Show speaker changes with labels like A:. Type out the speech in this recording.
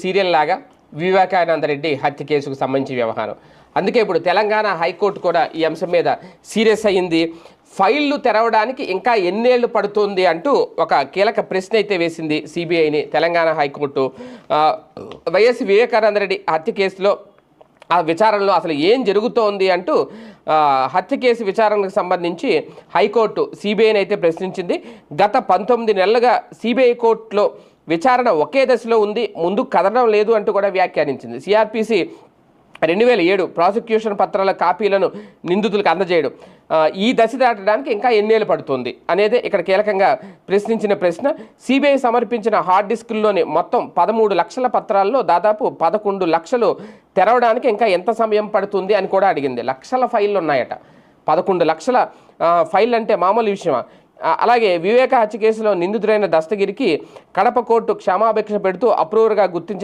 A: Serial లాగా వివేకానంద రెడ్డి హత్య కేసుకు సంబంధించిన వ్యవహారం. అందుకే ఇప్పుడు తెలంగాణ హైకోర్టు కూడా ఈ అంశం మీద సీరియస్ అయ్యింది. ఫైళ్లు తెరవడానికి ఇంకా ఎన్నేళ్లు పడుతుంది అంటూ ఒక కీలక ప్రశ్న అయితే వేసింది సిబిఐని తెలంగాణ హైకోర్టు. వైఎస్ వివేకానంద రెడ్డి హత్య కేసులో ఆ విచారణలో అసలు ఏం జరుగుతోంది అంటూ హత్య కేసు విచారణకు సంబంధించి హైకోర్టు సిబిఐని అయితే ప్రశ్నించింది. గత 19 నెలలుగా సిబిఐ కోర్టులో విచారణ ఒకే దశలో ఉంది, ముందుకు కదలడం లేదు అంటూ కూడా వ్యాఖ్యానించింది. సిఆర్పిసి 2007 ప్రాసిక్యూషన్ పత్రాల కాపీలను నిందితులకు అందజేయడం, ఈ దశ దాటడానికి ఇంకా ఎన్నేళ్ళు పడుతుంది అనేది ఇక్కడ కీలకంగా ప్రశ్నించిన ప్రశ్న. సిబిఐ సమర్పించిన హార్డ్ డిస్కుల్లోని మొత్తం 13 లక్షల పత్రాల్లో దాదాపు 11 లక్షలు తెరవడానికి ఇంకా ఎంత సమయం పడుతుంది అని కూడా అడిగింది. లక్షల ఫైళ్ళు ఉన్నాయట. 11 లక్షల ఫైల్ అంటే మామూలు విషయమా? అలాగే వివేక హత్య కేసులో నిందితుడైన దస్తగిరికి కడప కోర్టు క్షమాభిక్ష పెడుతూ అప్రూవర్గా గుర్తించిన